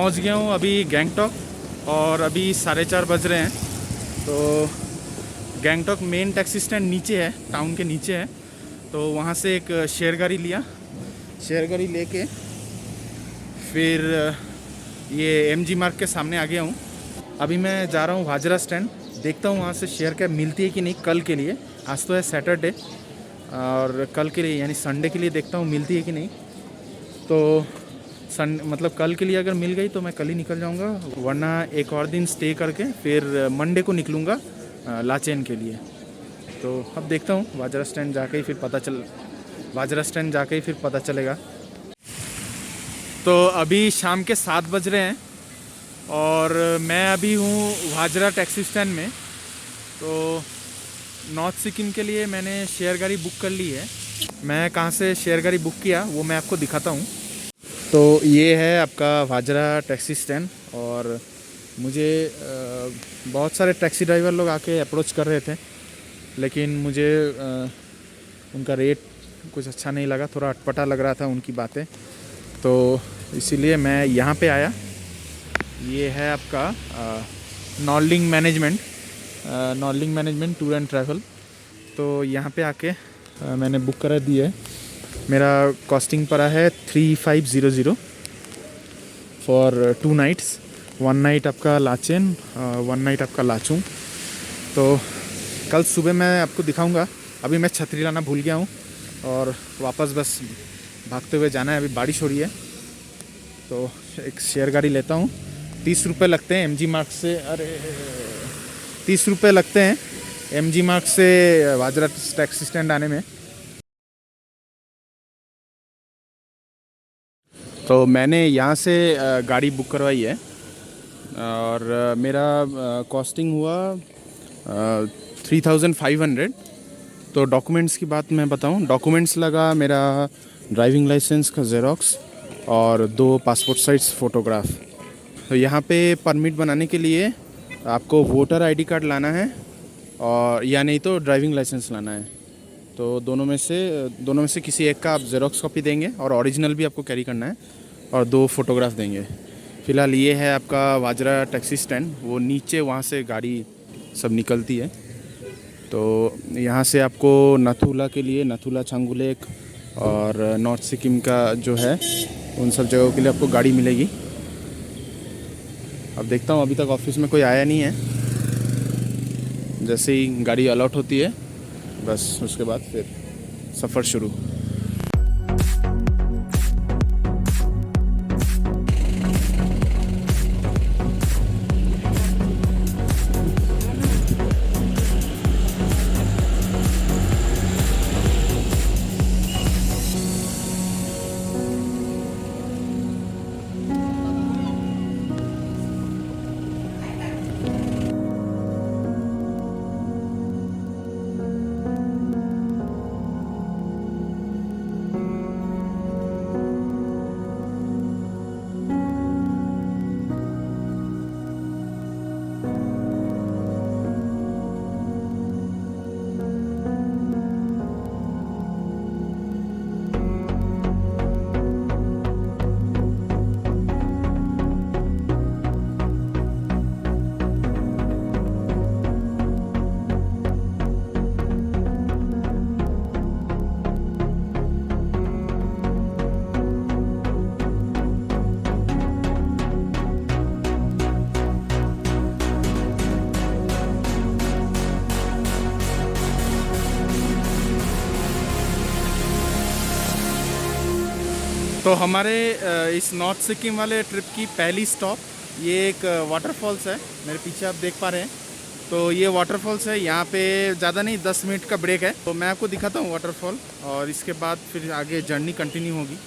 पहुंच गया हूं अभी गैंगटॉक और अभी 4:30 बज रहे हैं। तो गैंगटॉक मेन टैक्सी स्टैंड नीचे है, टाउन के नीचे है। तो वहां से एक शेयर गाड़ी लिया, शेयर गाड़ी लेके फिर ये MG मार्ग के सामने आ गया हूँ। अभी मैं जा रहा हूँ वाजरा स्टैंड, देखता हूँ वहाँ से शेयर कैब मिलती है कि नहीं कल के लिए। आज तो है सैटरडे और कल के लिए यानी संडे के लिए देखता हूँ मिलती है कि नहीं। तो मतलब कल के लिए अगर मिल गई तो मैं कल ही निकल जाऊँगा, वरना एक और दिन स्टे करके फिर मंडे को निकलूँगा लाचेन के लिए। तो अब देखता हूँ वाजरा स्टैंड जाके ही फिर पता चलेगा। तो अभी शाम के 7 बज रहे हैं और मैं अभी हूँ वाजरा टैक्सी स्टैंड में। तो नॉर्थ सिक्किम के लिए मैंने शेयर गाड़ी बुक कर ली है। मैं कहाँ से शेयर गाड़ी बुक किया वो मैं आपको दिखाता हूँ। तो ये है आपका वाजरा टैक्सी स्टैंड और मुझे बहुत सारे टैक्सी ड्राइवर लोग आके अप्रोच कर रहे थे, लेकिन मुझे उनका रेट कुछ अच्छा नहीं लगा, थोड़ा अटपटा लग रहा था उनकी बातें। तो इसीलिए मैं यहाँ पे आया। ये है आपका नॉर्लिंग मैनेजमेंट टूर एंड ट्रैवल। तो यहाँ पे आके मैंने बुक करा दी है। मेरा कॉस्टिंग पड़ा है 3500 फॉर 2 नाइट्स, 1 नाइट आपका लाचेन, 1 नाइट आपका लाचुंग। तो कल सुबह मैं आपको दिखाऊंगा। अभी मैं छतरी लाना भूल गया हूँ और वापस बस भागते हुए जाना है। अभी बारिश हो रही है तो एक शेयर गाड़ी लेता हूँ। 30 रुपये लगते हैं MG मार्ग से, 30 रुपये लगते हैं MG मार्ग से वाजरा टैक्सी स्टैंड आने में। तो मैंने यहाँ से गाड़ी बुक करवाई है और मेरा कॉस्टिंग हुआ 3500। तो डॉक्यूमेंट्स की बात मैं बताऊँ, डॉक्यूमेंट्स लगा मेरा ड्राइविंग लाइसेंस का ज़ेरॉक्स और 2 पासपोर्ट साइज़ फ़ोटोग्राफ। तो यहाँ पे परमिट बनाने के लिए आपको वोटर ID कार्ड लाना है और या नहीं तो ड्राइविंग लाइसेंस लाना है। तो दोनों में से किसी एक का आप ज़ेरॉक्स कॉपी देंगे और ओरिजिनल भी आपको कैरी करना है और 2 फोटोग्राफ देंगे। फ़िलहाल ये है आपका वाजरा टैक्सी स्टैंड, वो नीचे वहाँ से गाड़ी सब निकलती है। तो यहाँ से आपको नथुला के लिए, नथुला छांगु लेक और नॉर्थ सिक्किम का जो है उन सब जगहों के लिए आपको गाड़ी मिलेगी। अब देखता हूँ, अभी तक ऑफिस में कोई आया नहीं है। जैसे ही गाड़ी अलॉट होती है बस उसके बाद फिर सफ़र शुरू। तो हमारे इस नॉर्थ सिक्किम वाले ट्रिप की पहली स्टॉप ये एक वाटरफॉल्स है, मेरे पीछे आप देख पा रहे हैं। तो ये वाटरफॉल्स है, यहाँ पे ज़्यादा नहीं 10 मिनट का ब्रेक है। तो मैं आपको दिखाता हूँ वाटरफॉल और इसके बाद फिर आगे जर्नी कंटिन्यू होगी।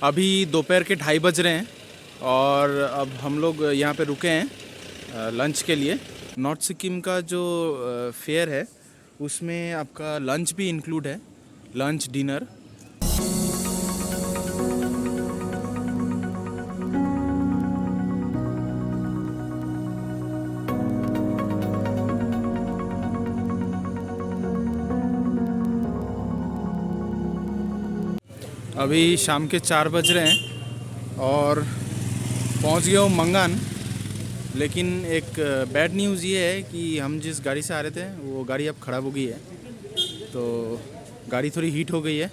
अभी दोपहर के 2:30 बज रहे हैं और अब हम लोग यहाँ पे रुके हैं लंच के लिए। नॉर्थ सिक्किम का जो फेयर है उसमें आपका लंच भी इंक्लूड है, लंच डिनर। अभी शाम के 4 बज रहे हैं और पहुंच गया हूँ मंगान। लेकिन एक बैड न्यूज़ ये है कि हम जिस गाड़ी से आ रहे थे वो गाड़ी अब ख़राब हो गई है, तो गाड़ी थोड़ी हीट हो गई है,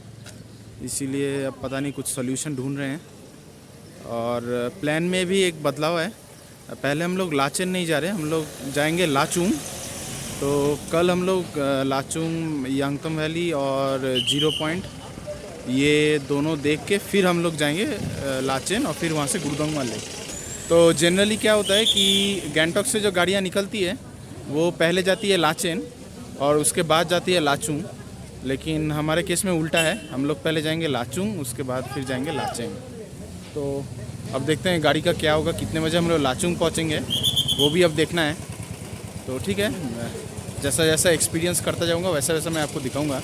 इसीलिए अब पता नहीं कुछ सोल्यूशन ढूंढ रहे हैं। और प्लान में भी एक बदलाव है, पहले हम लोग लाचेन नहीं जा रहे, हम लोग जाएंगे लाचुंग। तो कल हम लोग लाचुंग, यांगतम वैली और 0 पॉइंट ये दोनों देख के फिर हम लोग जाएंगे लाचेन और फिर वहाँ से गुरुदोंग वाले। तो जनरली क्या होता है कि गैंगटॉक से जो गाड़ियाँ निकलती है वो पहले जाती है लाचेन और उसके बाद जाती है लाचुंग, लेकिन हमारे केस में उल्टा है, हम लोग पहले जाएंगे लाचुंग उसके बाद फिर जाएंगे लाचेन। तो अब देखते हैं गाड़ी का क्या होगा, कितने बजे हम लोग लाचुंग पहुँचेंगे वो भी अब देखना है। तो ठीक है, जैसा जैसा एक्सपीरियंस करता जाऊँगा वैसा वैसा मैं आपको दिखाऊँगा।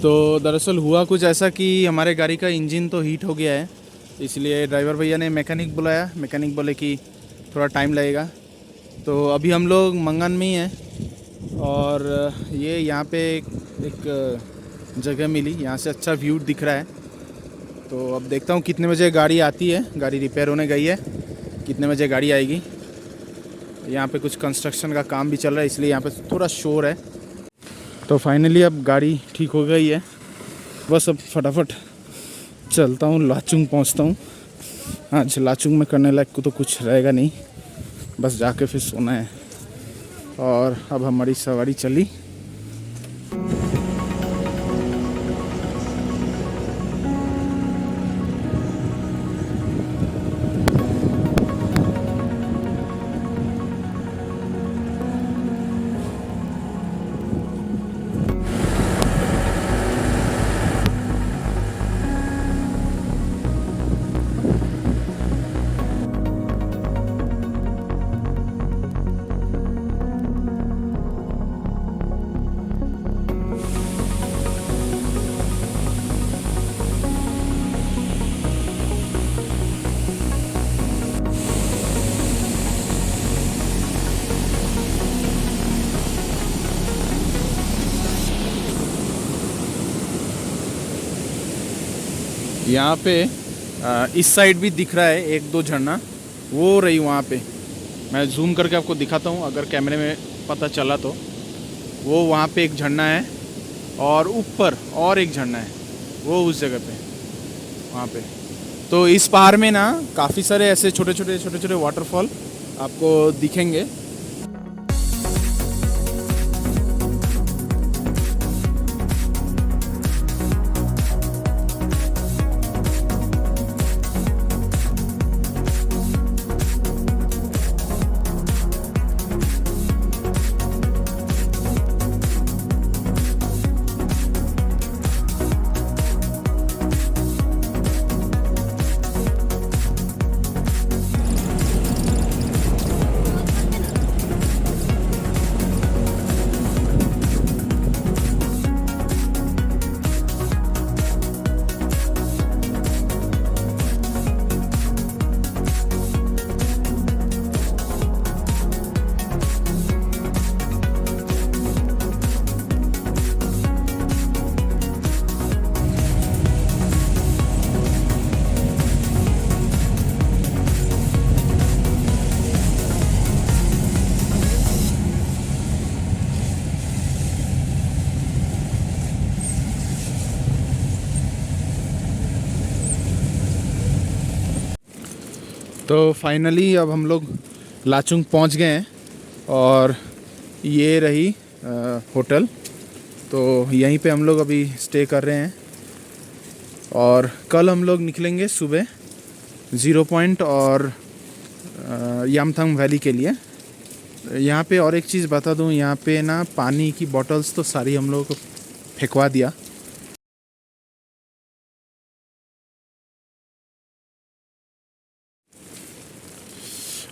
तो दरअसल हुआ कुछ ऐसा कि हमारे गाड़ी का इंजन तो हीट हो गया है, इसलिए ड्राइवर भैया ने मैकेनिक बुलाया। मैकेनिक बोले कि थोड़ा टाइम लगेगा। तो अभी हम लोग मंगन में ही हैं और ये यहाँ पे एक जगह मिली, यहाँ से अच्छा व्यू दिख रहा है। तो अब देखता हूँ कितने बजे गाड़ी आती है, गाड़ी रिपेयर होने गई है, कितने बजे गाड़ी आएगी। यहाँ पे कुछ कंस्ट्रक्शन का काम भी चल रहा है इसलिए यहाँ पे थोड़ा शोर है। तो फाइनली अब गाड़ी ठीक हो गई है, बस अब फटाफट चलता हूँ, लाचुंग पहुँचता हूँ। आज लाचुंग में करने लायक को तो कुछ रहेगा नहीं, बस जाके फिर सोना है। और अब हमारी सवारी चली। यहाँ पे इस साइड भी दिख रहा है एक दो झरना, वो रही वहाँ पे। मैं जूम करके आपको दिखाता हूँ अगर कैमरे में पता चला तो। वो वहाँ पे एक झरना है और ऊपर और एक झरना है, वो उस जगह पे वहाँ पे। तो इस पहाड़ में ना काफ़ी सारे ऐसे छोटे छोटे वाटरफॉल आपको दिखेंगे। तो फाइनली अब हम लोग लाचुंग पहुंच गए हैं और ये रही होटल। तो यहीं पे हम लोग अभी स्टे कर रहे हैं और कल हम लोग निकलेंगे सुबह 0 पॉइंट और यामथंग वैली के लिए। यहाँ पे और एक चीज़ बता दूँ, यहाँ पे ना पानी की बॉटल्स तो सारी हम लोगों को फेंकवा दिया।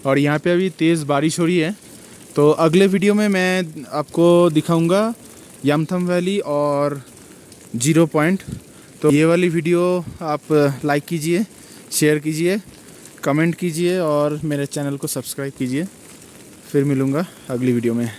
और यहाँ पे अभी तेज़ बारिश हो रही है। तो अगले वीडियो में मैं आपको दिखाऊंगा यामथंग वैली और 0 पॉइंट। तो ये वाली वीडियो आप लाइक कीजिए, शेयर कीजिए, कमेंट कीजिए और मेरे चैनल को सब्सक्राइब कीजिए। फिर मिलूँगा अगली वीडियो में।